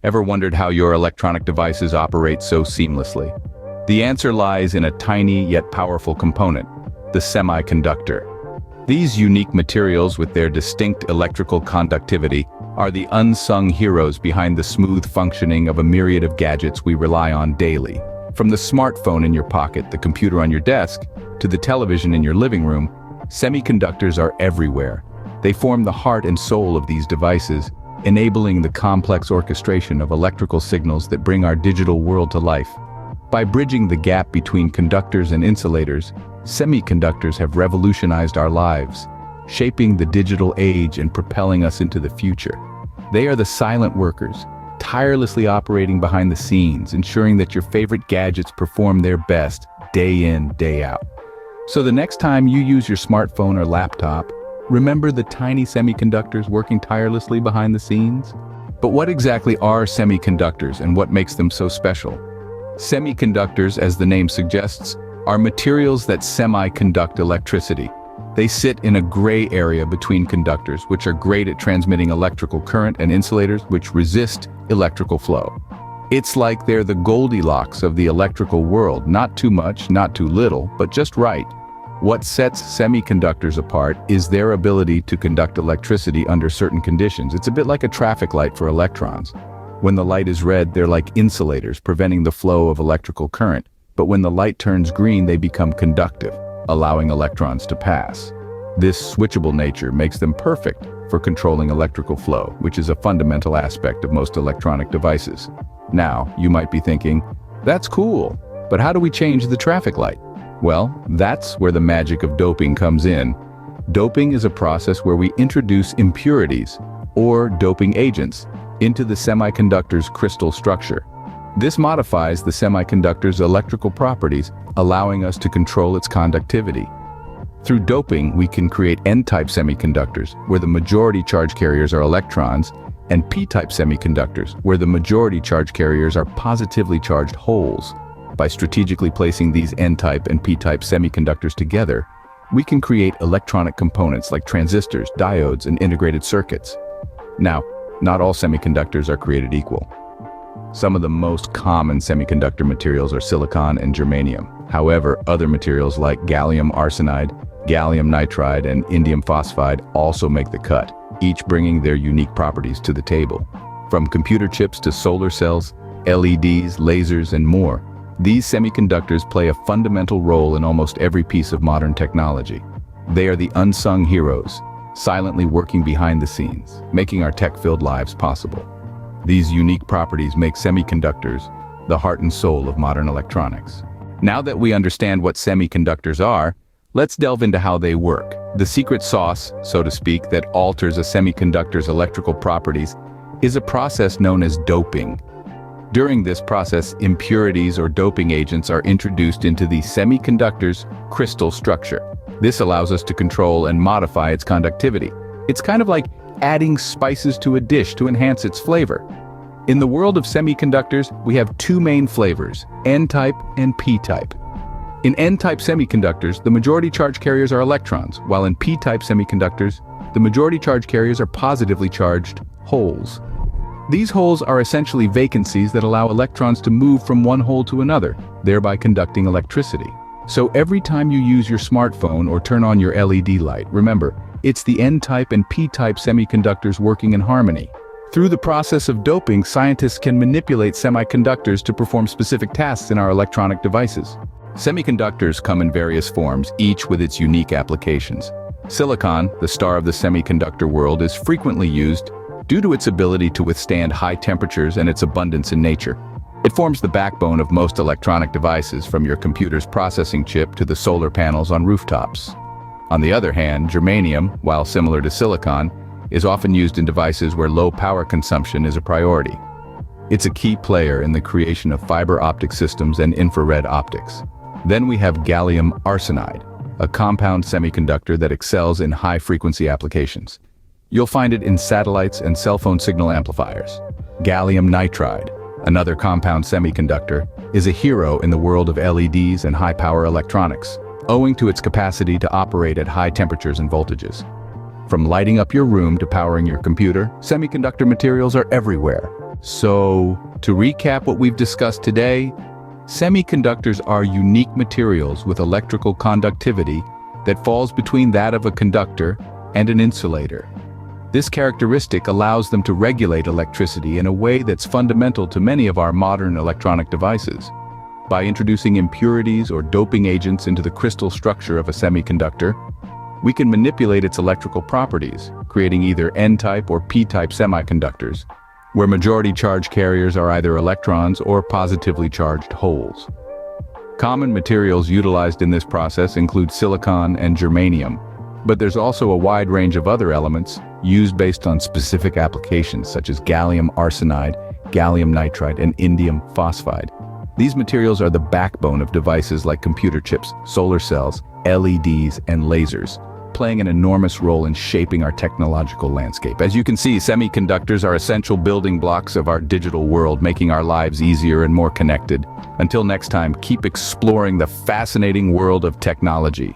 Ever wondered how your electronic devices operate so seamlessly? The answer lies in a tiny yet powerful component, the semiconductor. These unique materials with their distinct electrical conductivity are the unsung heroes behind the smooth functioning of a myriad of gadgets we rely on daily. From the smartphone in your pocket, the computer on your desk, to the television in your living room, semiconductors are everywhere. They form the heart and soul of these devices, enabling the complex orchestration of electrical signals that bring our digital world to life. By bridging the gap between conductors and insulators, semiconductors have revolutionized our lives, shaping the digital age and propelling us into the future. They are the silent workers, tirelessly operating behind the scenes, ensuring that your favorite gadgets perform their best day in, day out. So the next time you use your smartphone or laptop, remember the tiny semiconductors working tirelessly behind the scenes? But what exactly are semiconductors and what makes them so special? Semiconductors, as the name suggests, are materials that semi-conduct electricity. They sit in a gray area between conductors, which are great at transmitting electrical current, and insulators, which resist electrical flow. It's like they're the Goldilocks of the electrical world, not too much, not too little, but just right. What sets semiconductors apart is their ability to conduct electricity under certain conditions. It's a bit like a traffic light for electrons. When the light is red, they're like insulators, preventing the flow of electrical current. But when the light turns green, they become conductive, allowing electrons to pass. This switchable nature makes them perfect for controlling electrical flow, which is a fundamental aspect of most electronic devices. Now, you might be thinking, that's cool, but how do we change the traffic light? Well, that's where the magic of doping comes in. Doping is a process where we introduce impurities, or doping agents, into the semiconductor's crystal structure. This modifies the semiconductor's electrical properties, allowing us to control its conductivity. Through doping, we can create N-type semiconductors, where the majority charge carriers are electrons, and P-type semiconductors, where the majority charge carriers are positively charged holes. By strategically placing these N-type and P-type semiconductors together, we can create electronic components like transistors, diodes, and integrated circuits. Now, not all semiconductors are created equal. Some of the most common semiconductor materials are silicon and germanium. However, other materials like gallium arsenide, gallium nitride, and indium phosphide also make the cut, each bringing their unique properties to the table. From computer chips to solar cells, LEDs, lasers, and more, these semiconductors play a fundamental role in almost every piece of modern technology. They are the unsung heroes, silently working behind the scenes, making our tech-filled lives possible. These unique properties make semiconductors the heart and soul of modern electronics. Now that we understand what semiconductors are, let's delve into how they work. The secret sauce, so to speak, that alters a semiconductor's electrical properties is a process known as doping. During this process, impurities or doping agents are introduced into the semiconductor's crystal structure. This allows us to control and modify its conductivity. It's kind of like adding spices to a dish to enhance its flavor. In the world of semiconductors, we have two main flavors, N-type and P-type. In N-type semiconductors, the majority charge carriers are electrons, while in P-type semiconductors, the majority charge carriers are positively charged holes. These holes are essentially vacancies that allow electrons to move from one hole to another, thereby conducting electricity. So every time you use your smartphone or turn on your LED light, remember, it's the N-type and P-type semiconductors working in harmony. Through the process of doping, scientists can manipulate semiconductors to perform specific tasks in our electronic devices. Semiconductors come in various forms, each with its unique applications. Silicon, the star of the semiconductor world, is frequently used due to its ability to withstand high temperatures and its abundance in nature. It forms the backbone of most electronic devices, from your computer's processing chip to the solar panels on rooftops. On the other hand, germanium, while similar to silicon, is often used in devices where low power consumption is a priority. It's a key player in the creation of fiber optic systems and infrared optics. Then we have gallium arsenide, a compound semiconductor that excels in high-frequency applications. You'll find it in satellites and cell phone signal amplifiers. Gallium nitride, another compound semiconductor, is a hero in the world of LEDs and high-power electronics, owing to its capacity to operate at high temperatures and voltages. From lighting up your room to powering your computer, semiconductor materials are everywhere. So, to recap what we've discussed today, semiconductors are unique materials with electrical conductivity that falls between that of a conductor and an insulator. This characteristic allows them to regulate electricity in a way that's fundamental to many of our modern electronic devices. By introducing impurities or doping agents into the crystal structure of a semiconductor, we can manipulate its electrical properties, creating either N-type or P-type semiconductors, where majority charge carriers are either electrons or positively charged holes. Common materials utilized in this process include silicon and germanium, but there's also a wide range of other elements used based on specific applications such as gallium arsenide, gallium nitride, and indium phosphide. These materials are the backbone of devices like computer chips, solar cells, LEDs, and lasers, playing an enormous role in shaping our technological landscape. As you can see, semiconductors are essential building blocks of our digital world, making our lives easier and more connected. Until next time, keep exploring the fascinating world of technology.